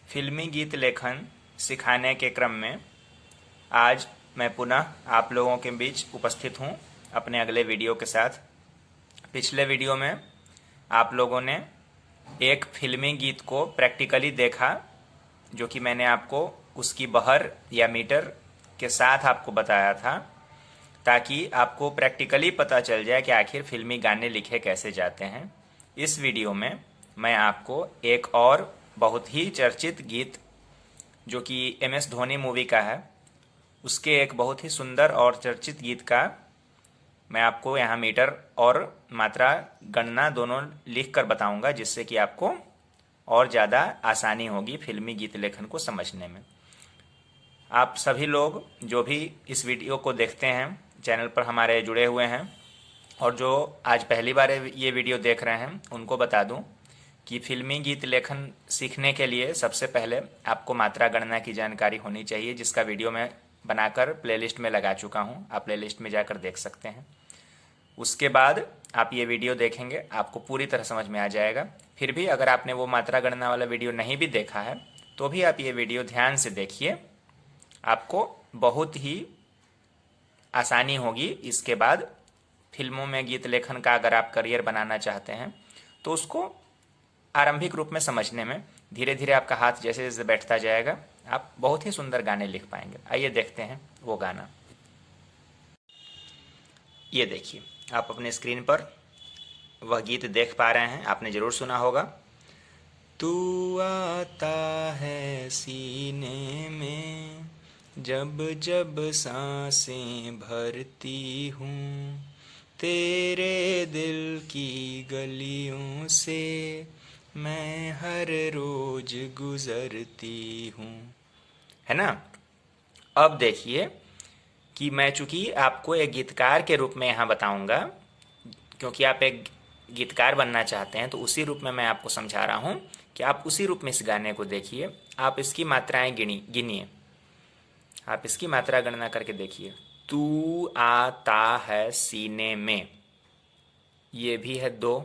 फिल्मी गीत लेखन सिखाने के क्रम में आज मैं पुनः आप लोगों के बीच उपस्थित हूँ अपने अगले वीडियो के साथ। पिछले वीडियो में आप लोगों ने एक फिल्मी गीत को प्रैक्टिकली देखा, जो कि मैंने आपको उसकी बहर या मीटर के साथ आपको बताया था, ताकि आपको प्रैक्टिकली पता चल जाए कि आखिर फिल्मी गाने लिखे कैसे जाते हैं। इस वीडियो में मैं आपको एक और बहुत ही चर्चित गीत, जो कि MS धोनी मूवी का है, उसके एक बहुत ही सुंदर और चर्चित गीत का मैं आपको यहाँ मीटर और मात्रा गणना दोनों लिख कर बताऊंगा, जिससे कि आपको और ज़्यादा आसानी होगी फिल्मी गीत लेखन को समझने में। आप सभी लोग जो भी इस वीडियो को देखते हैं, चैनल पर हमारे जुड़े हुए हैं, और जो आज पहली बार ये वीडियो देख रहे हैं, उनको बता दूं कि फिल्मी गीत लेखन सीखने के लिए सबसे पहले आपको मात्रा गणना की जानकारी होनी चाहिए, जिसका वीडियो मैं बनाकर प्लेलिस्ट में लगा चुका हूं। आप प्लेलिस्ट में जाकर देख सकते हैं। उसके बाद आप ये वीडियो देखेंगे, आपको पूरी तरह समझ में आ जाएगा। फिर भी अगर आपने वो मात्रा गणना वाला वीडियो नहीं भी देखा है, तो भी आप ये वीडियो ध्यान से देखिए, आपको बहुत ही आसानी होगी। इसके बाद फिल्मों में गीत लेखन का अगर आप करियर बनाना चाहते हैं, तो उसको आरंभिक रूप में समझने में धीरे धीरे आपका हाथ जैसे जैसे बैठता जाएगा, आप बहुत ही सुंदर गाने लिख पाएंगे। आइए देखते हैं वो गाना। ये देखिए, आप अपने स्क्रीन पर वह गीत देख पा रहे हैं, आपने जरूर सुना होगा। तू आता है सीने में, जब जब सांसें भरती हूँ, तेरे दिल की गलियों से मैं हर रोज गुजरती हूँ, है ना। अब देखिए कि मैं चूंकि आपको एक गीतकार के रूप में यहाँ बताऊंगा, क्योंकि आप एक गीतकार बनना चाहते हैं, तो उसी रूप में मैं आपको समझा रहा हूँ कि आप उसी रूप में इस गाने को देखिए। आप इसकी मात्राएं गिनिए, आप इसकी मात्रा गणना करके देखिए। तू आता है सीने में, ये भी है दो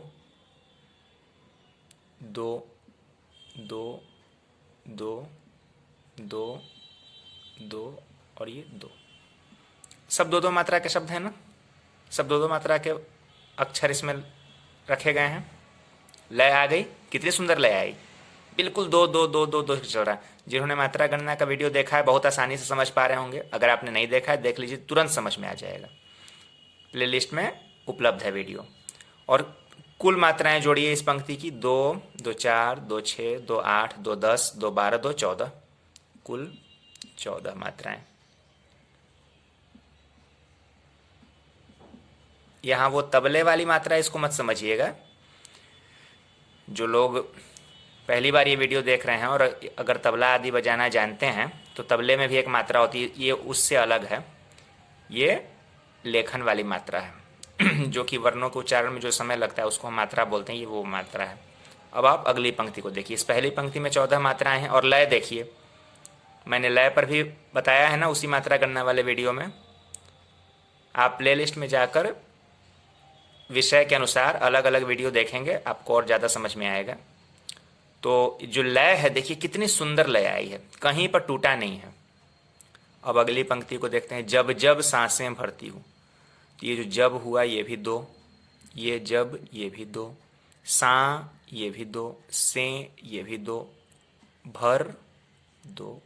दो दो दो दो दो, और ये दो। सब दो दो मात्रा के शब्द हैं ना, सब दो दो मात्रा के अक्षर इसमें रखे गए हैं। लय आ गई, कितनी सुंदर लय आई, बिल्कुल दो दो दो दो दो चल रहा है। जिन्होंने मात्रा गणना का वीडियो देखा है, बहुत आसानी से समझ पा रहे होंगे। अगर आपने नहीं देखा है, देख लीजिए, तुरंत समझ में आ जाएगा। प्लेलिस्ट में उपलब्ध है वीडियो। और कुल मात्राएं जोड़िए इस पंक्ति की, 2 2 4 2 6 2 8 2 10 2 12 2 14, कुल 14 मात्राएं। यहाँ वो तबले वाली मात्रा, इसको मत समझिएगा। जो लोग पहली बार ये वीडियो देख रहे हैं और अगर तबला आदि बजाना जानते हैं, तो तबले में भी एक मात्रा होती है, ये उससे अलग है। ये लेखन वाली मात्रा है जो कि वर्णों के उच्चारण में जो समय लगता है, उसको हम मात्रा बोलते हैं, ये वो मात्रा है। अब आप अगली पंक्ति को देखिए। इस पहली पंक्ति में 14 मात्राएं हैं। और लय देखिए, मैंने लय पर भी बताया है ना उसी मात्रा गणना वाले वीडियो में। आप प्लेलिस्ट में जाकर विषय के अनुसार अलग अलग वीडियो देखेंगे, आपको और ज़्यादा समझ में आएगा। तो जो लय है, देखिए कितनी सुंदर लय आई है, कहीं पर टूटा नहीं है। अब अगली पंक्ति को देखते हैं। जब जब सांसें भरती हूँ, तो ये जो जब हुआ, ये भी दो, ये जब, ये भी दो, सा, ये भी दो, से, ये भी दो, भर दो,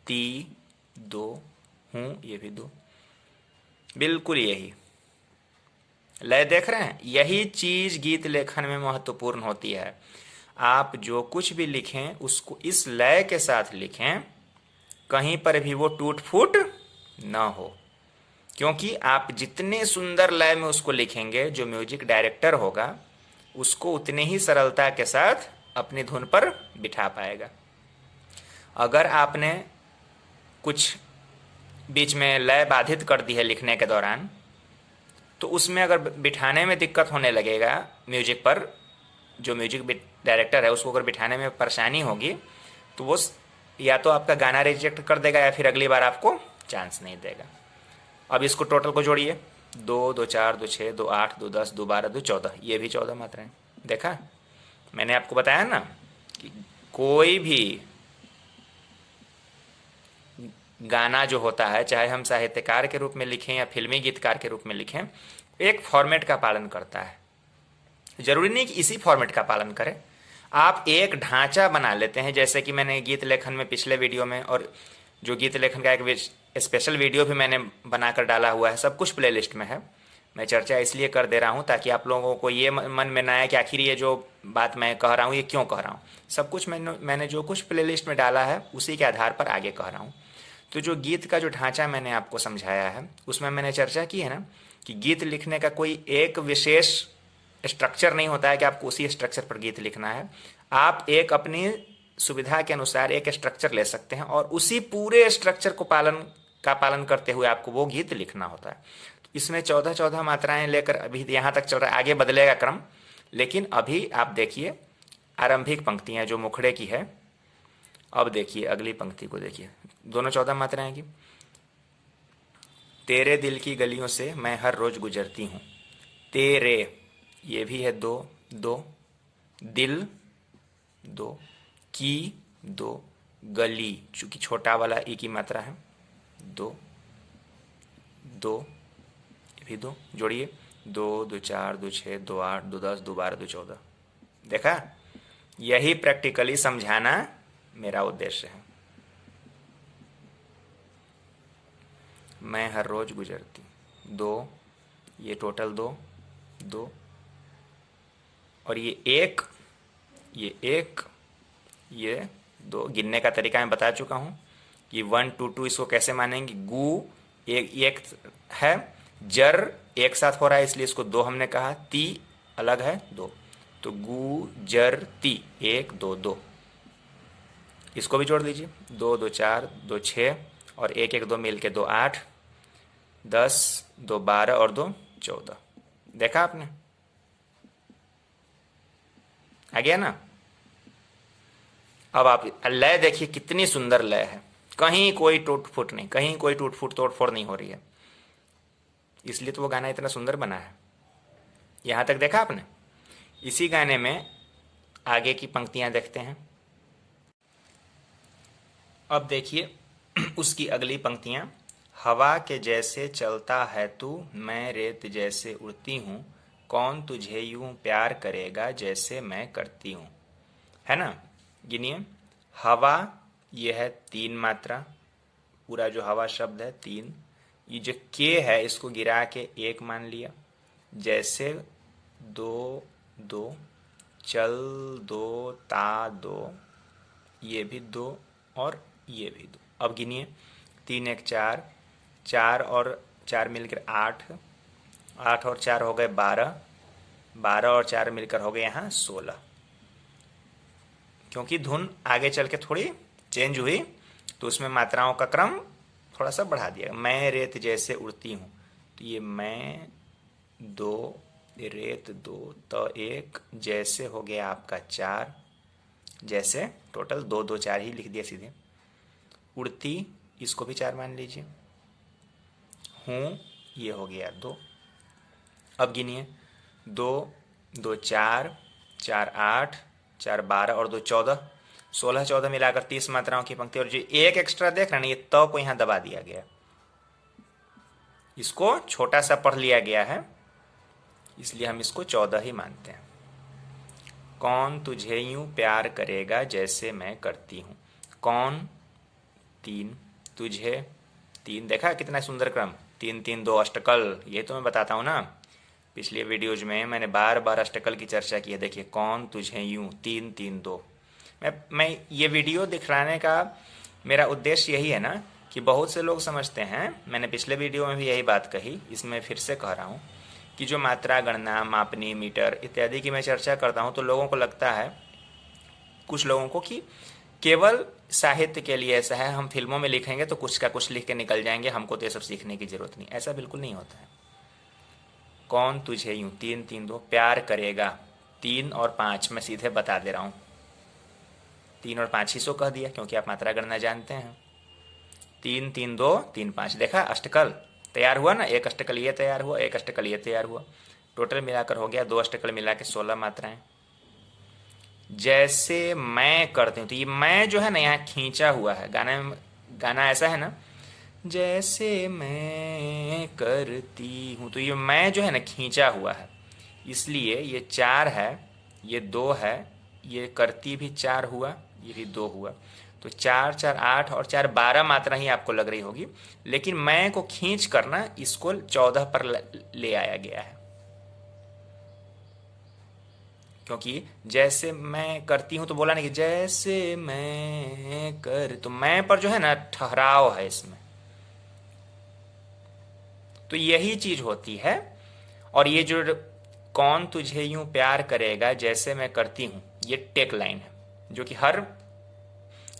ती दो, हूँ, ये भी दो, बिल्कुल यही लय देख रहे हैं। यही चीज गीत लेखन में महत्वपूर्ण होती है। आप जो कुछ भी लिखें, उसको इस लय के साथ लिखें, कहीं पर भी वो टूट फूट न हो। क्योंकि आप जितने सुंदर लय में उसको लिखेंगे, जो म्यूजिक डायरेक्टर होगा उसको उतने ही सरलता के साथ अपनी धुन पर बिठा पाएगा। अगर आपने कुछ बीच में लय बाधित कर दी है लिखने के दौरान, तो उसमें अगर बिठाने में दिक्कत होने लगेगा म्यूजिक पर, जो म्यूजिक डायरेक्टर है उसको अगर बिठाने में परेशानी होगी, तो वो या तो आपका गाना रिजेक्ट कर देगा, या फिर अगली बार आपको चांस नहीं देगा। अब इसको टोटल को जोड़िए। 2 2 4 2 6 2 8 2 10 2 12 2 14, ये भी 14 मात्राएं। देखा, मैंने आपको बताया ना कि कोई भी गाना जो होता है, चाहे हम साहित्यकार के रूप में लिखें या फिल्मी गीतकार के रूप में लिखें, एक फॉर्मेट का पालन करता है। जरूरी नहीं कि इसी फॉर्मेट का पालन करें, आप एक ढांचा बना लेते हैं। जैसे कि मैंने गीत लेखन में पिछले वीडियो में, और जो गीत लेखन का एक स्पेशल वीडियो भी मैंने बनाकर डाला हुआ है, सब कुछ प्लेलिस्ट में है। मैं चर्चा इसलिए कर दे रहा हूँ ताकि आप लोगों को ये मन में ना आए कि आखिर ये जो बात मैं कह रहा हूँ ये क्यों कह रहा हूँ। सब कुछ मैंने जो कुछ प्लेलिस्ट में डाला है उसी के आधार पर आगे कह रहा हूँ। तो जो गीत का जो ढांचा मैंने आपको समझाया है उसमें मैंने चर्चा की है ना कि गीत लिखने का कोई एक विशेष स्ट्रक्चर नहीं होता है कि आपको उसी स्ट्रक्चर पर गीत लिखना है। आप एक अपनी सुविधा के अनुसार एक स्ट्रक्चर ले सकते हैं और उसी पूरे स्ट्रक्चर को पालन करते हुए आपको वो गीत लिखना होता है। तो इसमें 14 मात्राएं लेकर अभी यहाँ तक चल रहा है, आगे बदलेगा क्रम, लेकिन अभी आप देखिए आरंभिक पंक्तियां जो मुखड़े की है। अब देखिए अगली पंक्ति को देखिए, दोनों 14 मात्राएं की। तेरे दिल की गलियों से मैं हर रोज गुजरती हूँ। तेरे, ये भी है दो दो, दिल दो, की दो, गली चूंकि छोटा वाला ई की मात्रा है, दो दो, ये भी दो, जोड़िए, 2 2 4 2 6 2 8 2 10 2 12 2 14। देखा, यही प्रैक्टिकली समझाना मेरा उद्देश्य है। मैं हर रोज गुजरती, दो, ये टोटल दो दो, और ये एक, ये दो। गिनने का तरीका मैं बता चुका हूँ कि 1 2 2 इसको कैसे मानेंगे। गु एक है, जर एक साथ हो रहा है इसलिए इसको दो हमने कहा, ती अलग है दो, तो गु जर ती, 1 2 2। इसको भी जोड़ दीजिए, 2 2 4 2 6 और 1 1 2 मिल के 2 8 10 2 12 और 2 14। देखा आपने, आ गया ना। अब आप लय देखिए कितनी सुंदर लय है, कहीं कोई टूट फूट नहीं, कहीं कोई टूट फूट तोड़ फोड़ नहीं हो रही है, इसलिए तो वो गाना इतना सुंदर बना है। यहां तक देखा आपने। इसी गाने में आगे की पंक्तियां देखते हैं। अब देखिए उसकी अगली पंक्तियां। हवा के जैसे चलता है तू, मैं रेत जैसे उड़ती हूँ, कौन तुझे यूं प्यार करेगा जैसे मैं करती हूँ। है ना, गिनिए। हवा, ये है 3 मात्रा, पूरा जो हवा शब्द है 3। ये जो के है इसको गिरा के 1 मान लिया, जैसे 2 2, चल 2, ता 2, ये भी 2 और ये भी 2। अब गिनिए, 3 1 4, 4 और 4 मिलकर 8, 8 और 4 हो गए 12, 12 और 4 मिलकर हो गए यहाँ 16। क्योंकि धुन आगे चल के थोड़ी चेंज हुई तो उसमें मात्राओं का क्रम थोड़ा सा बढ़ा दिया। मैं रेत जैसे उड़ती हूँ, तो ये मैं 2, रेत 2, तो 1, जैसे हो गया आपका 4, जैसे टोटल 2 2 4 ही लिख दिया सीधे। उड़ती, इसको भी 4 मान लीजिए। हूँ, ये हो गया 2। अब गिनिए, 2 2 4, 4 8, 4 12 और 2 14, 16 14 मिलाकर 30 मात्राओं की पंक्ति। और जो एक एक्स्ट्रा देख रहे हैं ये तो को यहाँ दबा दिया गया, इसको छोटा सा पढ़ लिया गया है, इसलिए हम इसको 14 ही मानते हैं। कौन तुझे यूं प्यार करेगा जैसे मैं करती हूँ। कौन 3, तुझे 3, देखा कितना सुंदर क्रम, 3 3 2 अष्टकल। ये तो मैं बताता हूँ ना, पिछले वीडियोज में मैंने बार बार अष्टकल की चर्चा की है। देखिए, कौन तुझे यूं, 3 3 2। मैं ये वीडियो दिखलाने का मेरा उद्देश्य यही है ना कि बहुत से लोग समझते हैं, मैंने पिछले वीडियो में भी यही बात कही, इसमें फिर से कह रहा हूँ कि जो मात्रा गणना, मापनी, मीटर इत्यादि की मैं चर्चा करता हूँ तो लोगों को लगता है, कुछ लोगों को, कि केवल साहित्य के लिए ऐसा है, हम फिल्मों में लिखेंगे तो कुछ का कुछ लिख के निकल जाएंगे, हमको तो ये सब सीखने की जरूरत नहीं। ऐसा बिल्कुल नहीं होता है। कौन तुझे यूं, 3 3 2, प्यार करेगा 3 और 5, मैं सीधे बता दे रहा हूँ, 3 और 5 ही सो कह दिया क्योंकि आप मात्रा गणना जानते हैं। 3 3 2 3 5, देखा अष्टकल तैयार हुआ ना। एक अष्टकल ये तैयार हुआ, एक अष्टकल ये तैयार हुआ, टोटल मिलाकर हो गया 2 अष्टकल मिला के 16 मात्राएं। जैसे मैं करती हूँ, तो ये मैं जो है ना यहाँ खींचा हुआ है। गाना ऐसा है ना जैसे मैं करती हूँ। तो ये मैं जो है ना खींचा हुआ है, इसलिए ये 4 है, ये 2 है, ये करती भी 4 हुआ, ये भी 2 हुआ। तो 4 4 8 और 4 12 मात्रा ही आपको लग रही होगी, लेकिन मैं को खींच कर ना इसको 14 पर ले आया गया है, क्योंकि जैसे मैं करती हूं तो बोला नहीं कि जैसे मैं कर, तो मैं पर जो है ना ठहराव है इसमें। तो यही चीज होती है। और ये जो कौन तुझे यूं प्यार करेगा जैसे मैं करती हूं, ये टेक लाइन है, जो कि हर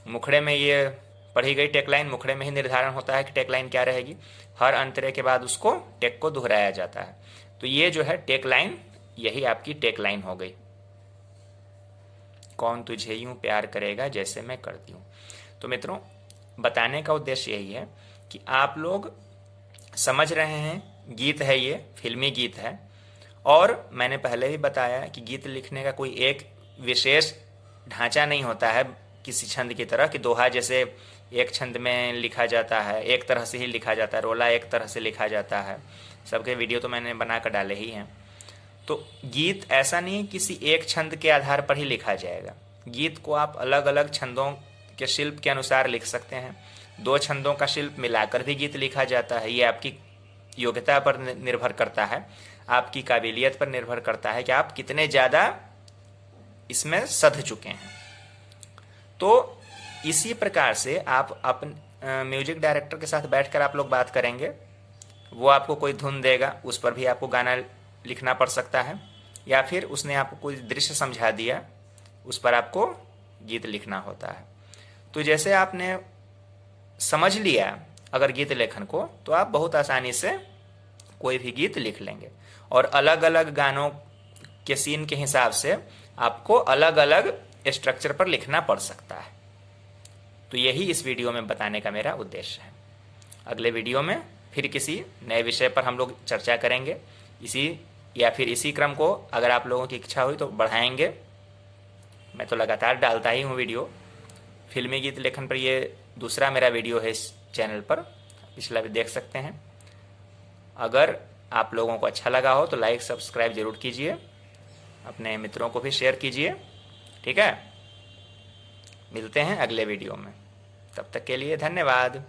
मुखड़े में ये पढ़ी गई टेक लाइन, मुखड़े में ही निर्धारण होता है कि टेक लाइन क्या रहेगी। हर अंतरे के बाद उसको टेक को दोहराया जाता है। तो ये जो है टेक लाइन, यही आपकी टेक लाइन हो गई, कौन तुझे यूं प्यार करेगा जैसे मैं करती हूँ। तो मित्रों, बताने का उद्देश्य यही है कि आप लोग समझ रहे हैं, गीत है, ये फिल्मी गीत है। और मैंने पहले भी बताया कि गीत लिखने का कोई एक विशेष ढांचा नहीं होता है, किसी छंद की तरह कि दोहा जैसे एक छंद में लिखा जाता है, एक तरह से ही लिखा जाता है, रोला एक तरह से लिखा जाता है। सबके वीडियो तो मैंने बना कर डाले ही हैं। तो गीत ऐसा नहीं किसी एक छंद के आधार पर ही लिखा जाएगा। गीत को आप अलग अलग छंदों के शिल्प के अनुसार लिख सकते हैं। 2 छंदों का शिल्प मिलाकर भी गीत लिखा जाता है। ये आपकी योग्यता पर निर्भर करता है, आपकी काबिलियत पर निर्भर करता है कि आप कितने ज़्यादा इसमें सध चुके हैं। तो इसी प्रकार से आप अपने म्यूजिक डायरेक्टर के साथ बैठकर आप लोग बात करेंगे, वो आपको कोई धुन देगा, उस पर भी आपको गाना लिखना पड़ सकता है, या फिर उसने आपको कोई दृश्य समझा दिया, उस पर आपको गीत लिखना होता है। तो जैसे आपने समझ लिया अगर गीत लेखन को, तो आप बहुत आसानी से कोई भी गीत लिख लेंगे। और अलग अलग गानों के सीन के हिसाब से आपको अलग अलग स्ट्रक्चर पर लिखना पड़ सकता है। तो यही इस वीडियो में बताने का मेरा उद्देश्य है। अगले वीडियो में फिर किसी नए विषय पर हम लोग चर्चा करेंगे, इसी क्रम को अगर आप लोगों की इच्छा हुई तो बढ़ाएंगे। मैं तो लगातार डालता ही हूँ वीडियो। फिल्मी गीत लेखन पर ये दूसरा मेरा वीडियो है इस चैनल पर, पिछला भी देख सकते हैं। अगर आप लोगों को अच्छा लगा हो तो लाइक सब्सक्राइब जरूर कीजिए, अपने मित्रों को भी शेयर कीजिए। ठीक है, मिलते हैं अगले वीडियो में, तब तक के लिए धन्यवाद।